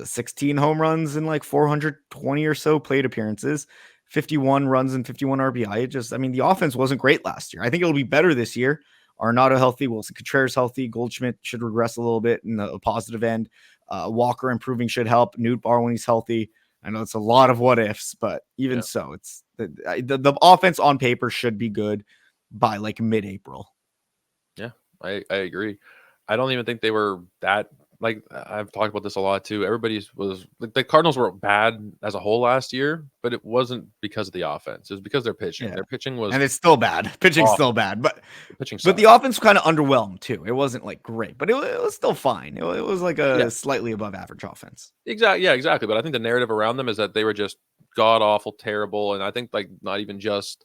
16 home runs in like 420 or so plate appearances, 51 runs and 51 RBI. I mean, the offense wasn't great last year. I think it'll be better this year. Arenado healthy, Wilson Contreras healthy, Goldschmidt should regress a little bit in the positive end. Walker improving should help. Newt Barr when he's healthy. I know it's a lot of what ifs, but even so, it's the offense on paper should be good by like mid-April. Yeah, I agree. I don't even think they were that, like, I've talked about this a lot too. Everybody was like, the Cardinals were bad as a whole last year, but it wasn't because of the offense. It was because their pitching. Their pitching was, and it's still bad. Pitching's still bad, but the offense kind of underwhelmed too. It wasn't like great, but it was still fine. It was like a slightly above average offense. Exactly. Yeah, exactly. But I think the narrative around them is that they were just god awful, terrible, and I think like not even just.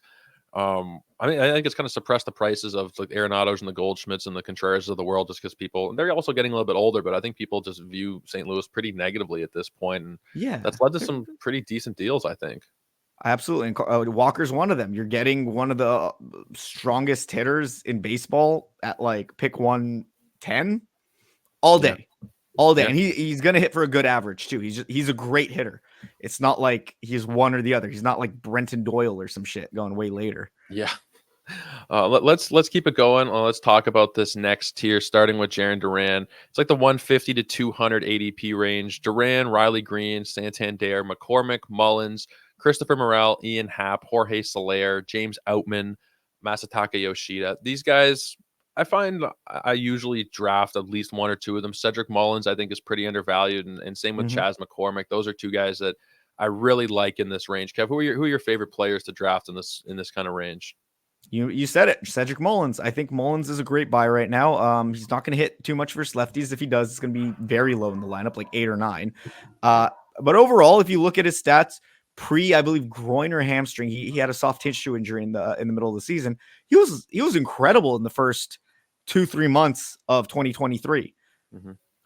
I think it's kind of suppressed the prices of like Arenados and the Goldschmidts and the Contreras of the world, just because they're also getting a little bit older, but I think people just view St. Louis pretty negatively at this point, and that's led to some pretty decent deals, I think. Absolutely. And Walker's one of them. You're getting one of the strongest hitters in baseball at like pick 110 all day. All day. And he's going to hit for a good average too. He's a great hitter. It's not like he's one or the other. He's not like Brenton Doyle or some shit going way later. Yeah. Let's keep it going. Let's talk about this next tier, starting with Jarren Duran. It's like the 150 to 200 ADP range. Duran, Riley Green, Santander, McCormick, Mullins, Christopher Morel, Ian Happ, Jorge Soler, James Outman, Masataka Yoshida. These guys, I find I usually draft at least one or two of them. Cedric Mullins, I think, is pretty undervalued, and same with Chas McCormick. Those are two guys that I really like in this range. Kev, who are your favorite players to draft in this kind of range? You said it, Cedric Mullins. I think Mullins is a great buy right now. He's not going to hit too much versus lefties. If he does, it's going to be very low in the lineup, like 8 or 9. But overall, if you look at his stats, I believe groin or hamstring, he had a soft tissue injury in the middle of the season. He was incredible in the first 2-3 months of 2023.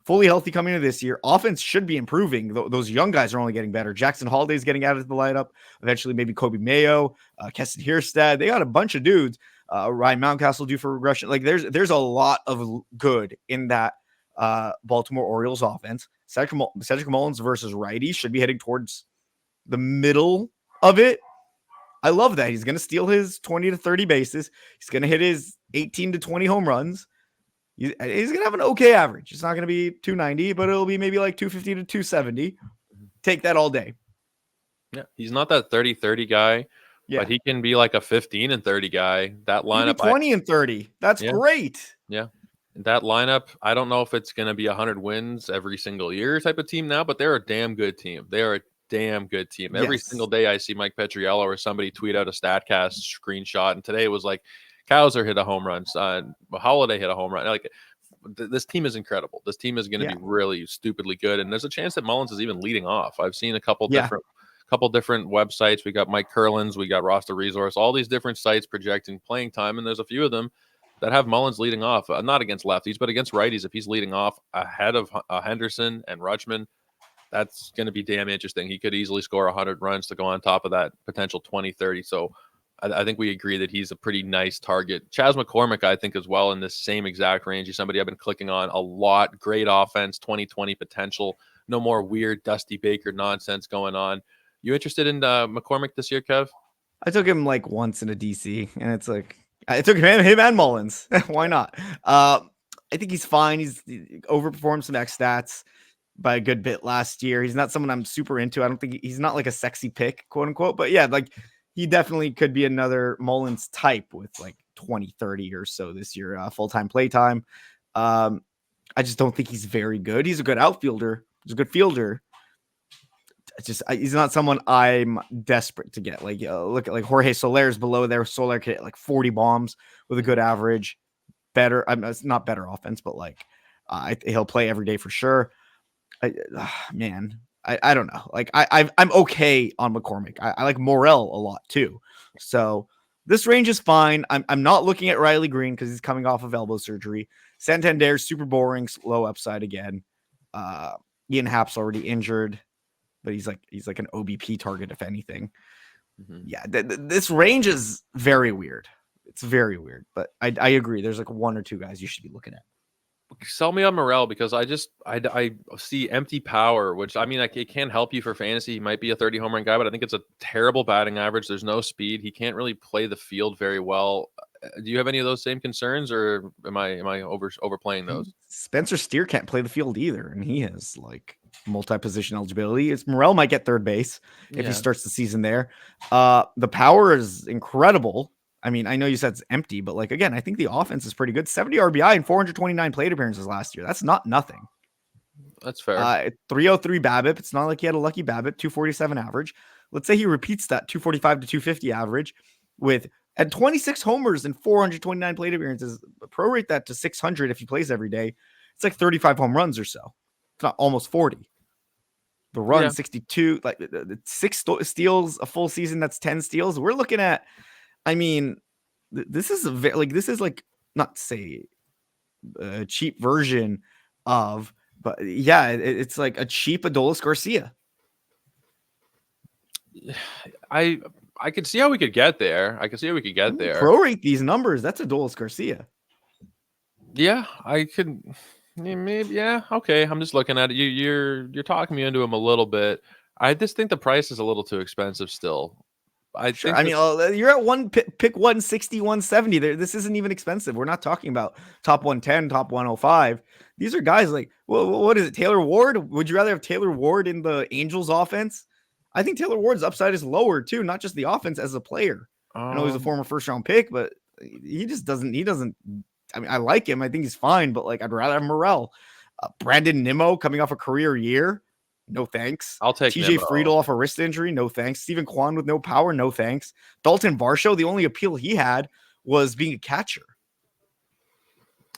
Fully healthy coming into this year. Offense should be improving. Those young guys are only getting better. Jackson Holiday's getting out of the lineup. Eventually, maybe Kobe Mayo, Keston Kierstad. They got a bunch of dudes. Ryan Mountcastle due for regression. Like there's a lot of good in that Baltimore Orioles offense. Cedric Mullins versus righty should be heading towards the middle of it. I love that. He's going to steal his 20 to 30 bases. He's going to hit his 18 to 20 home runs. He's going to have an okay average. It's not going to be 290, but it'll be maybe like 250 to 270. Take that all day. Yeah, he's not that 30-30 guy, but he can be like a 15 and 30 guy. That lineup, 20 and 30. That's great. Yeah. That lineup, I don't know if it's going to be 100 wins every single year type of team now, but they're a damn good team. They are a damn good team. Every single day I see Mike Petriello or somebody tweet out a StatCast screenshot, and today it was like Kowser hit a home run, Holiday hit a home run. Like this team is incredible. This team is going to be really stupidly good, and there's a chance that Mullins is even leading off. I've seen a couple a couple different websites. We got Mike Curlin's, we got Roster Resource, all these different sites projecting playing time, and there's a few of them that have Mullins leading off, not against lefties, but against righties. If he's leading off ahead of Henderson and Rutschman, that's going to be damn interesting. He could easily score 100 runs to go on top of that potential 20, 30. So I think we agree that he's a pretty nice target. Chas McCormick, I think, as well, in this same exact range. He's somebody I've been clicking on a lot. Great offense, 2020 potential. No more weird Dusty Baker nonsense going on. You interested in McCormick this year, Kev? I took him like once in a DC, and it's like I took him and Mullins. Why not? I think he's fine. He's overperformed some X stats by a good bit last year. He's not someone I'm super into. I don't think he's not like a sexy pick, quote unquote. But yeah, like he definitely could be another Mullins type with like 20, 30 or so this year, full-time play time. I just don't think he's very good. He's a good outfielder. He's a good fielder. He's not someone I'm desperate to get. Like, look at like Jorge Soler's below there. Soler could hit like 40 bombs with a good average. Better, it's not better offense, but like he'll play every day for sure. Man, I don't know. Like I'm okay on McCormick. I like Morel a lot too. So this range is fine. I'm not looking at Riley Green because he's coming off of elbow surgery. Santander's super boring, low upside again. Ian Happ's already injured, but he's like an OBP target if anything. Mm-hmm. Yeah, this range is very weird. It's very weird, but I agree. There's like one or two guys you should be looking at. Sell me on Morel because I see empty power, which I mean, like, it can help you for fantasy. He might be a 30 home run guy, but I think it's a terrible batting average. There's no speed. He can't really play the field very well. Do you have any of those same concerns, or am I overplaying those? Spencer Steer can't play the field either, and he has like multi-position eligibility. Morel might get third base if he starts the season there. The power is incredible. I mean, I know you said it's empty, but like, again, I think the offense is pretty good. 70 RBI and 429 plate appearances last year. That's not nothing. That's fair. 303 BABIP. It's not like he had a lucky BABIP, 247 average. Let's say he repeats that 245 to 250 average at 26 homers and 429 plate appearances. Prorate that to 600 if he plays every day. It's like 35 home runs or so. It's not almost 40. The run 62, like 6 steals a full season. That's 10 steals. We're looking at, I mean, this is not to say a cheap version of, but yeah, it's like a cheap Adolis Garcia. I could see how we could get there. Prorate these numbers. That's Adolis Garcia. Yeah, I could. Maybe, yeah, okay. I'm just looking at it. You're talking me into him a little bit. I just think the price is a little too expensive still. Sure. I mean, you're at one pick 160, 170. This isn't even expensive. We're not talking about top 110, top 105. These are guys like, well, what is it? Taylor Ward? Would you rather have Taylor Ward in the Angels offense? I think Taylor Ward's upside is lower too, not just the offense as a player. I know he's a former first round pick, but he doesn't. I mean, I like him. I think he's fine, but like, I'd rather have Morel. Brandon Nimmo coming off a career year. No thanks. I'll take TJ Friedel off a wrist injury. No thanks. Stephen Kwan with no power. No thanks. Dalton Varsho, the only appeal he had was being a catcher.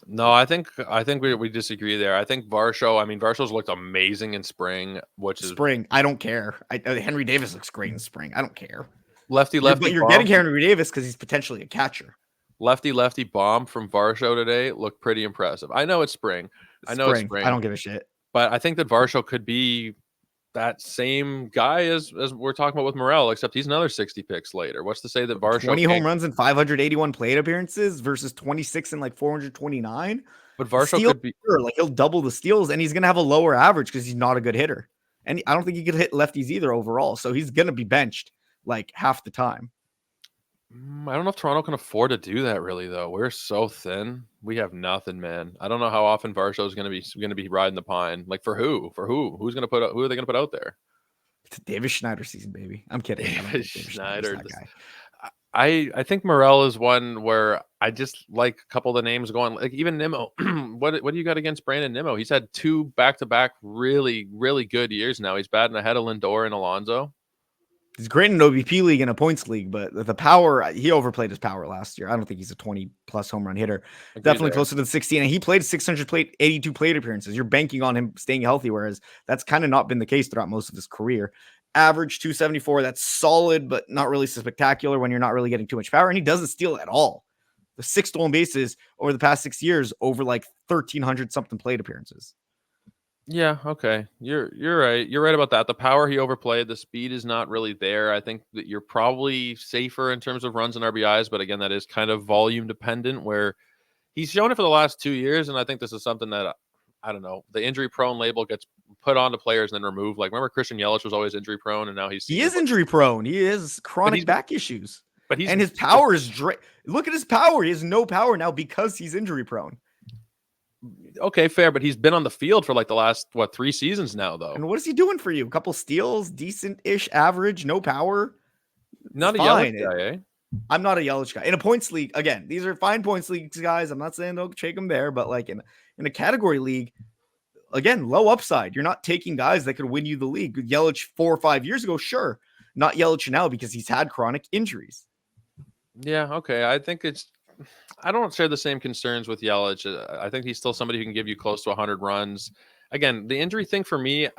No, I think we disagree there. I think Varsho's looked amazing in spring, I don't care. Henry Davis looks great in spring. I don't care. Lefty. But you're getting Henry Davis because he's potentially a catcher. Lefty bomb from Varsho today looked pretty impressive. I know it's spring. I don't give a shit. But I think that Varsho could be that same guy as we're talking about with Morel, except he's another 60 picks later. What's to say that Varsho 20 home runs and 581 plate appearances versus 26 and like 429? But Varsho could be like, he'll double the steals and he's gonna have a lower average because he's not a good hitter. And I don't think he could hit lefties either overall. So he's gonna be benched like half the time. I don't know if Toronto can afford to do that really, though. We're so thin. We have nothing, man. I don't know how often Varsho is going to be riding the pine. Like, for who? Who are they going to put out there? It's a Davis Schneider season, baby. I'm kidding. Davis Schneider. I think Morel is one where I just like a couple of the names going. Like, even Nimmo. What do you got against Brandon Nimmo? He's had 2 back-to-back really, really good years now. He's batting ahead of Lindor and Alonso. He's great in an OBP league and a points league, but the power, he overplayed his power last year. I don't think he's a 20-plus home run hitter. Definitely closer to the 16. And he played 82 plate appearances. You're banking on him staying healthy, whereas that's kind of not been the case throughout most of his career. average 274. That's solid, but not really spectacular when you're not really getting too much power. And he doesn't steal at all. The 6 stolen bases over the past 6 years, over like 1,300 something plate appearances. Yeah, okay. You're right. You're right about that. The power he overplayed, the speed is not really there. I think that you're probably safer in terms of runs and RBIs, but again, that is kind of volume dependent where he's shown it for the last 2 years, and I think this is something that I don't know. The injury prone label gets put onto players and then removed. Like remember Christian Yelich was always injury prone, and now he's He is injury prone. He has chronic back issues. But he's and his power is look at his power. He has no power now because he's injury prone. Okay, fair, but he's been on the field for like the last 3 seasons now, though. And what is he doing for you? A couple steals, decent-ish average, no power. Not a Yelich guy, eh? I'm not a Yelich guy. In a points league, again, these are fine points leagues, guys. I'm not saying don't take him there, but like in a category league, again, low upside. You're not taking guys that could win you the league. Yelich 4 or 5 years ago, sure. Not Yelich now because he's had chronic injuries. Yeah, okay. I don't share the same concerns with Yelich. I think he's still somebody who can give you close to 100 runs. Again, the injury thing for me,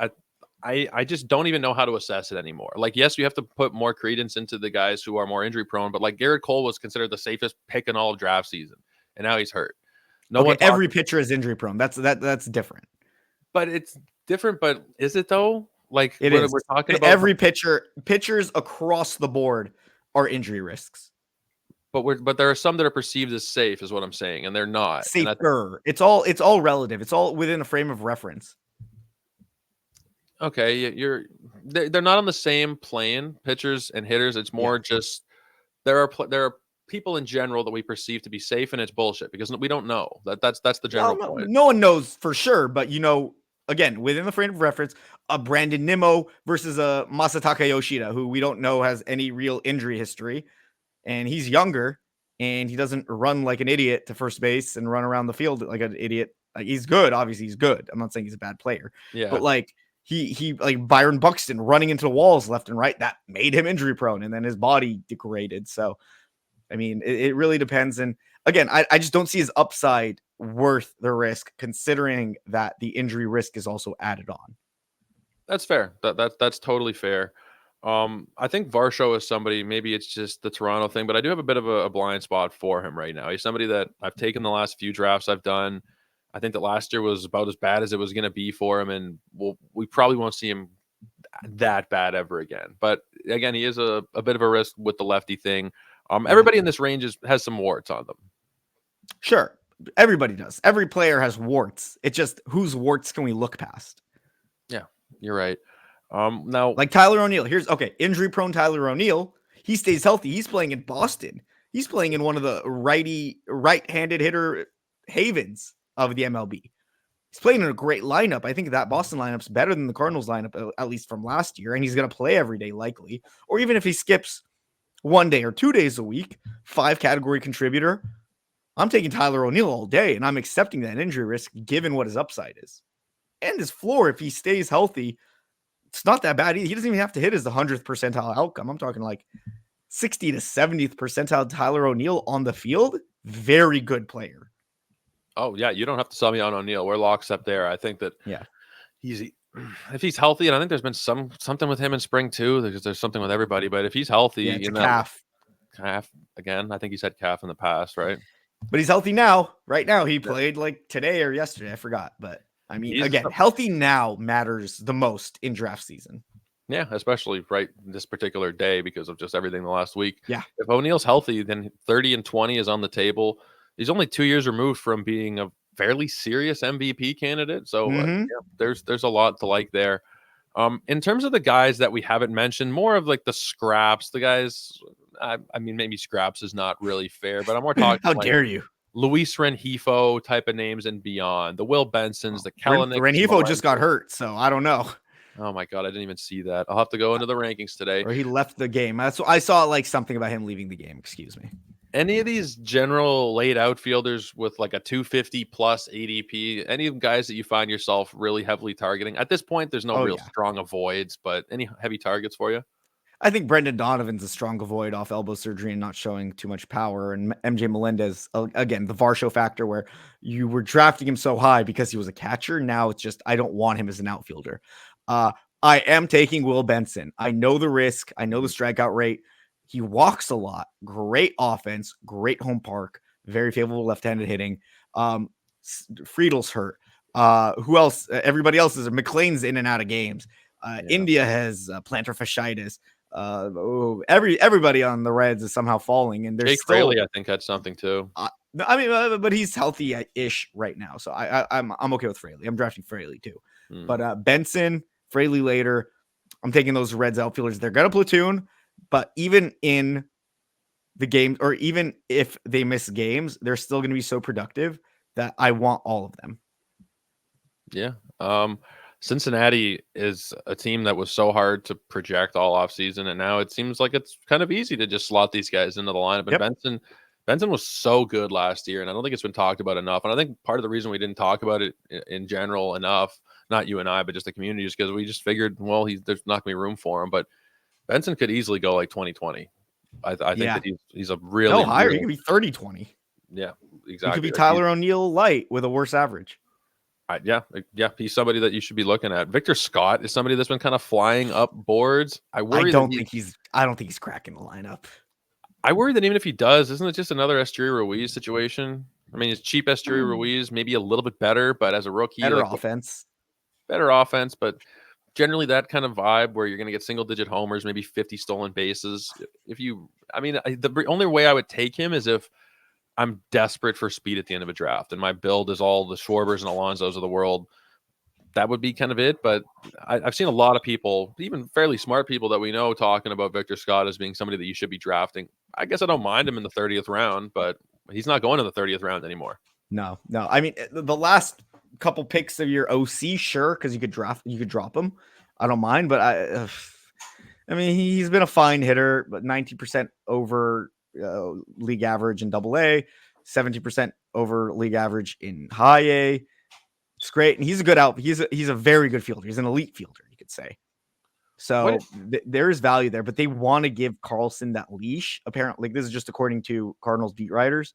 I just don't even know how to assess it anymore. Like, yes, you have to put more credence into the guys who are more injury prone, but like Garrett Cole was considered the safest pick in all of draft season, and now he's hurt. Every pitcher is injury prone. That's different. But it's different. But is it though? Like we're talking about every pitchers across the board are injury risks. But there are some that are perceived as safe, is what I'm saying, and they're not. Safer. It's all relative. It's all within a frame of reference. Okay, they're not on the same plane, pitchers and hitters. It's more just there are people in general that we perceive to be safe, and it's bullshit because we don't know. That's the general point. No one knows for sure, but again, within the frame of reference, a Brandon Nimmo versus a Masataka Yoshida, who we don't know has any real injury history. And he's younger, and he doesn't run like an idiot to first base and run around the field like an idiot. Like he's good, obviously he's good. I'm not saying he's a bad player, but like he like Byron Buxton running into walls left and right, that made him injury prone, and then his body degraded. So, I mean, it really depends. And again, I just don't see his upside worth the risk, considering that the injury risk is also added on. That's fair. That's totally fair. I think Varsho is somebody, maybe it's just the Toronto thing, but I do have a bit of a blind spot for him right now. He's somebody that I've taken the last few drafts I've done. I think that last year was about as bad as it was going to be for him, and we probably won't see him that bad ever again. But again, he is a bit of a risk with the lefty thing. Everybody in this range has some warts on them. Sure. Everybody does. Every player has warts. It's just whose warts can we look past? Yeah, you're right. Now, like Tyler O'Neill, injury prone Tyler O'Neill. He stays healthy. He's playing in Boston. He's playing in one of the right-handed hitter havens of the MLB. He's playing in a great lineup. I think that Boston lineup's better than the Cardinals lineup, at least from last year. And he's going to play every day, likely. Or even if he skips 1 day or 2 days a week, 5-category contributor, I'm taking Tyler O'Neill all day, and I'm accepting that injury risk given what his upside is. And his floor, if he stays healthy, it's not that bad. He doesn't even have to hit his 100th percentile outcome. I'm talking like 60 to 70th percentile Tyler O'Neill on the field. Very good player. Oh, yeah. You don't have to sell me on O'Neill. We're lockstep there. I think that if he's healthy, and I think there's been something with him in spring too, because there's something with everybody, but if he's healthy, it's a calf again, I think he's had calf in the past, right? But he's healthy now. Right now, he played like today or yesterday. I forgot, but I mean, healthy now matters the most in draft season. Yeah, especially right this particular day because of just everything the last week. Yeah. If O'Neill's healthy, then 30 and 20 is on the table. He's only 2 years removed from being a fairly serious MVP candidate. So there's a lot to like there. In terms of the guys that we haven't mentioned, more of like the scraps, the guys, I mean, maybe scraps is not really fair, but I'm more talking How dare you? Luis Rengifo type of names and beyond. The Will Bensons, the Kellenics. Rengifo just got hurt, so I don't know. Oh my God, I didn't even see that. I'll have to go into the rankings today. Or he left the game. That's what I saw, like something about him leaving the game. Excuse me. Any of these general late outfielders with like a 250 plus ADP, any of the guys that you find yourself really heavily targeting? At this point, there's no strong avoids, but any heavy targets for you? I think Brendan Donovan's a strong avoid off elbow surgery and not showing too much power. And MJ Melendez, again, the Varsho factor where you were drafting him so high because he was a catcher. Now it's just, I don't want him as an outfielder. I am taking Will Benson. I know the risk. I know the strikeout rate. He walks a lot. Great offense. Great home park. Very favorable left-handed hitting. Friedel's hurt. Who else? Everybody else is. McLean's in and out of games. India has plantar fasciitis. Everybody on the Reds is somehow falling, and there's Jake still. Fraley, I think, had something too. I mean, but he's healthy-ish right now, so I'm okay with Fraley. I'm drafting Fraley too, but Benson, Fraley later. I'm taking those Reds outfielders. They're gonna platoon, but even in the game, or even if they miss games, they're still gonna be so productive that I want all of them. Yeah. Cincinnati is a team that was so hard to project all offseason, and now it seems like it's kind of easy to just slot these guys into the lineup. And Benson was so good last year, and I don't think it's been talked about enough. And I think part of the reason we didn't talk about it in general enough, not you and I, but just the community, is because we just figured, well, there's not going to be room for him. But Benson could easily go like 2020. I think that he's a really higher. He could be 30-20. Yeah, exactly. He could be Tyler O'Neill light with a worse average. Yeah. He's somebody that you should be looking at. Victor Scott is somebody that's been kind of flying up boards. I don't think he's cracking the lineup. I worry that even if he does, isn't it just another Esteury Ruiz situation? I mean, it's cheap Esteury Ruiz, maybe a little bit better, but as a rookie, better offense, but generally that kind of vibe where you're going to get single-digit homers, maybe 50 stolen bases. The only way I would take him is if I'm desperate for speed at the end of a draft, and my build is all the Schwarbers and Alonsos of the world. That would be kind of it. But I've seen a lot of people, even fairly smart people that we know, talking about Victor Scott as being somebody that you should be drafting. I guess I don't mind him in the 30th round, but he's not going to the 30th round anymore. No. I mean, the last couple picks of your OC, sure, because you could drop him. I don't mind, but I mean, he's been a fine hitter, but 90% over league average in AA, 70% over league average in high A. It's great, and he's a good he's a very good fielder. He's an elite fielder, you could say. So there is value there, but they want to give Carlson that leash. Apparently, this is just according to Cardinals beat writers.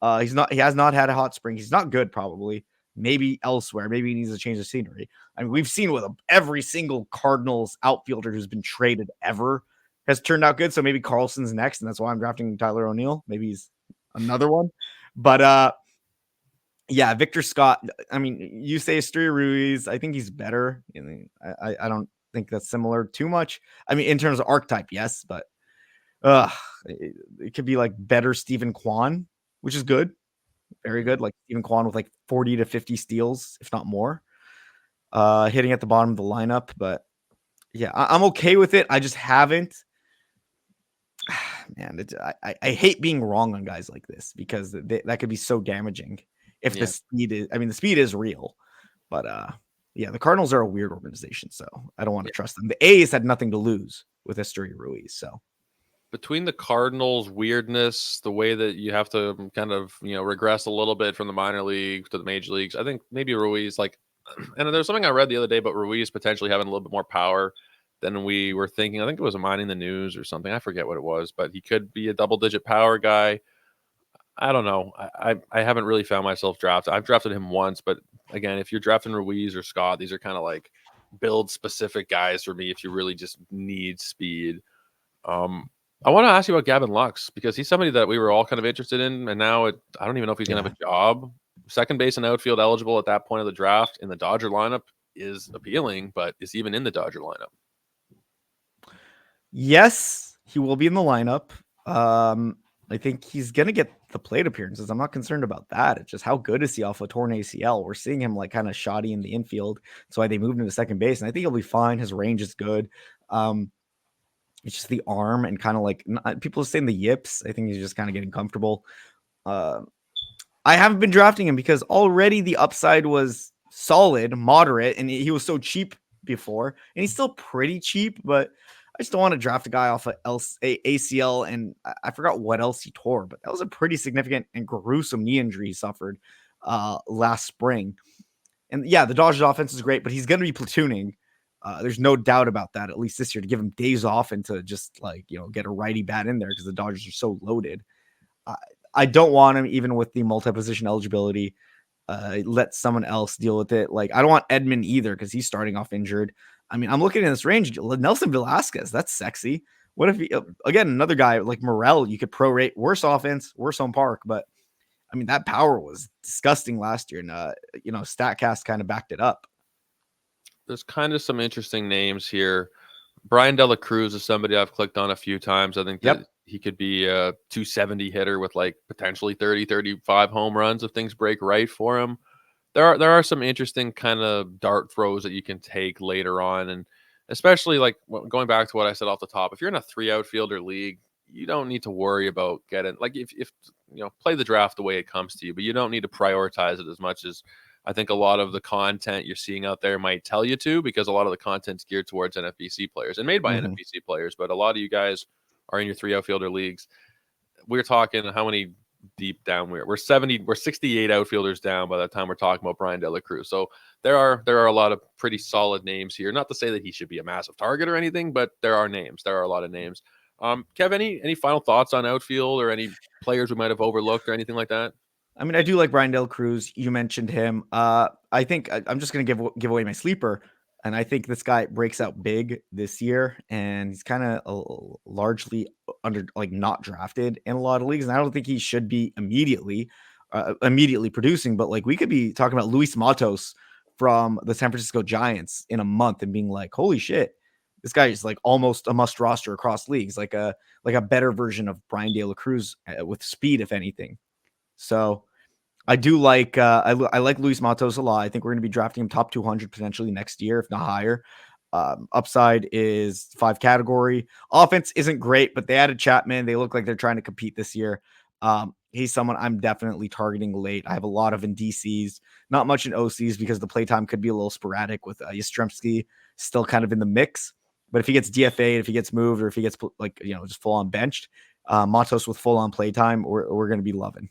He has not had a hot spring. He's not good, probably. Maybe elsewhere. Maybe he needs to change the scenery. I mean, we've seen with every single Cardinals outfielder who's been traded ever has turned out good. So maybe Carlson's next, and that's why I'm drafting Tyler O'Neill. Maybe he's another one. But yeah, Victor Scott. I mean, you say Esteury Ruiz. I think he's better. I don't think that's similar too much. I mean, in terms of archetype, yes, but it could be like better Stephen Kwan, which is good. Very good. Like Stephen Kwan with like 40 to 50 steals, if not more. Hitting at the bottom of the lineup. But yeah, I'm okay with it. I just haven't. Man, I hate being wrong on guys like this because that could be so damaging. If the speed is real. But yeah, the Cardinals are a weird organization, so I don't want to trust them. The A's had nothing to lose with Esteury Ruiz, so. Between the Cardinals' weirdness, the way that you have to kind of, regress a little bit from the minor league to the major leagues, I think maybe Ruiz, and there's something I read the other day about Ruiz potentially having a little bit more power than we were thinking. I think it was a Mining the News or something. I forget what it was, but he could be a double-digit power guy. I don't know. I haven't really found myself drafted. I've drafted him once, but again, if you're drafting Ruiz or Scott, these are kind of like build-specific guys for me if you really just need speed. I want to ask you about Gavin Lux because he's somebody that we were all kind of interested in, and now I don't even know if he's going to have a job. Second base and outfield eligible at that point of the draft in the Dodger lineup is appealing, but is he even in the Dodger lineup? Yes, he will be in the lineup. I think he's going to get the plate appearances. I'm not concerned about that. It's just how good is he off a torn ACL? We're seeing him like kind of shoddy in the infield. That's why they moved him to second base, and I think he'll be fine. His range is good. It's just the arm and kind of like people are saying the yips. I think he's just kind of getting comfortable. I haven't been drafting him because already the upside was solid, moderate, and he was so cheap before, and he's still pretty cheap, but I just don't want to draft a guy off of ACL, and I forgot what else he tore, but that was a pretty significant and gruesome knee injury he suffered last spring. And yeah, the Dodgers offense is great, but he's going to be platooning. There's no doubt about that, at least this year, to give him days off and to just get a righty bat in there because the Dodgers are so loaded. I don't want him even with the multi-position eligibility. Let someone else deal with it. Like, I don't want Edman either because he's starting off injured. I mean, I'm looking at this range. Nelson Velasquez, that's sexy. What if he, again, another guy like Morel, you could prorate worse offense, worse home park, but I mean, that power was disgusting last year, and StatCast kind of backed it up. There's kind of some interesting names here. Brian De La Cruz is somebody I've clicked on a few times. I think that he could be a 270 hitter with like potentially 30, 35 home runs if things break right for him. There are some interesting kind of dart throws that you can take later on, and especially like going back to what I said off the top, if you're in a 3 outfielder league, you don't need to worry about getting like if play the draft the way it comes to you, but you don't need to prioritize it as much as I think a lot of the content you're seeing out there might tell you to, because a lot of the content's geared towards NFBC players and made by NFBC players. But a lot of you guys are in your 3 outfielder leagues. We're talking how many deep down we're 68 outfielders down by the time we're talking about Brian De La Cruz. So there are a lot of pretty solid names here. Not to say that he should be a massive target or anything, but there are names. There are a lot of names. Kev, any final thoughts on outfield or any players we might have overlooked or anything like that? I mean, I do like Brian De La Cruz. You mentioned him. I think I'm just going to give away my sleeper. And I think this guy breaks out big this year, and he's kind of largely not drafted in a lot of leagues. And I don't think he should be immediately producing, but like we could be talking about Luis Matos from the San Francisco Giants in a month and being like, holy shit, this guy is like almost a must roster across leagues, like a better version of Brian De La Cruz with speed, if anything. So I do like I like Luis Matos a lot. I think we're going to be drafting him top 200 potentially next year, if not higher. Upside is 5 category. Offense isn't great, but they added Chapman. They look like they're trying to compete this year. He's someone I'm definitely targeting late. I have a lot of in DCs, not much in OCs because the playtime could be a little sporadic with Yastrzemski still kind of in the mix. But if he gets DFA'd, if he gets moved, or if he gets just full on benched, Matos with full on playtime, we're going to be loving.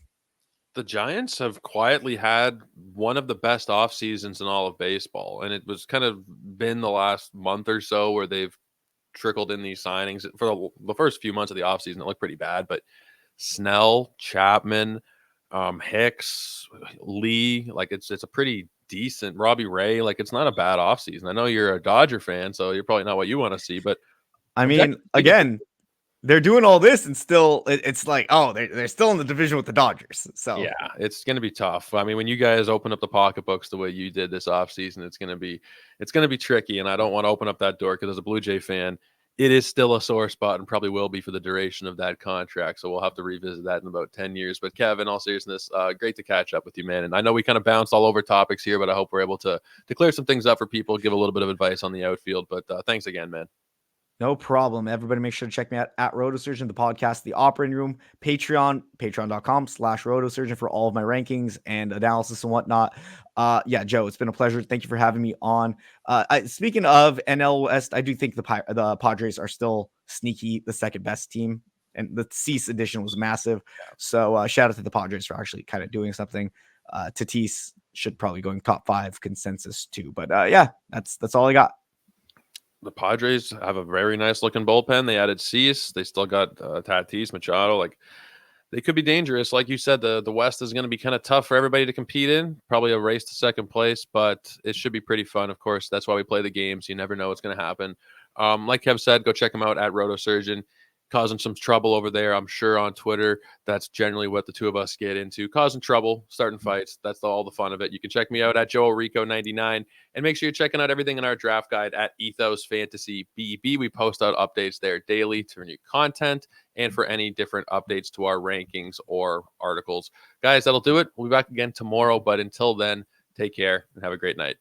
The Giants have quietly had one of the best off seasons in all of baseball, and it was kind of been the last month or so where they've trickled in these signings. For the first few months of the offseason, it looked pretty bad, but Snell, Chapman, Hicks, Lee, like it's a pretty decent Robbie Ray. Like it's not a bad offseason. I know you're a Dodger fan, so you're probably not what you want to see, but I mean, again, they're doing all this and still it's like, oh, they're still in the division with the Dodgers. So yeah, it's going to be tough. I mean, when you guys open up the pocketbooks the way you did this offseason, it's going to be tricky. And I don't want to open up that door because as a Blue Jay fan, it is still a sore spot and probably will be for the duration of that contract. So we'll have to revisit that in about 10 years. But Kev, in all seriousness, great to catch up with you, man. And I know we kind of bounced all over topics here, but I hope we're able to clear some things up for people, give a little bit of advice on the outfield. But thanks again, man. No problem. Everybody make sure to check me out at RotoSurgeon, the podcast, the operating room, patreon.com/RotoSurgeon for all of my rankings and analysis and whatnot. Yeah, Joe, it's been a pleasure. Thank you for having me on. Speaking of NL West, I do think the Padres are still sneaky, the second best team. And the Cease edition was massive. So shout out to the Padres for actually kind of doing something. Tatis should probably go in top 5 consensus too. But yeah, that's all I got. The Padres have a very nice looking bullpen. They added Cease. They still got Tatis, Machado. Like they could be dangerous. Like you said, the West is going to be kind of tough for everybody to compete in. Probably a race to second place, but it should be pretty fun. Of course, that's why we play the games. You never know what's going to happen. Like Kev said, go check him out at RotoSurgeon. Causing some trouble over there, I'm sure, on Twitter. That's generally what the two of us get into. Causing trouble, starting fights. That's all the fun of it. You can check me out at Orrico99. And make sure you're checking out everything in our draft guide at Ethos Fantasy BB. We post out updates there daily to new content and for any different updates to our rankings or articles. Guys, that'll do it. We'll be back again tomorrow. But until then, take care and have a great night.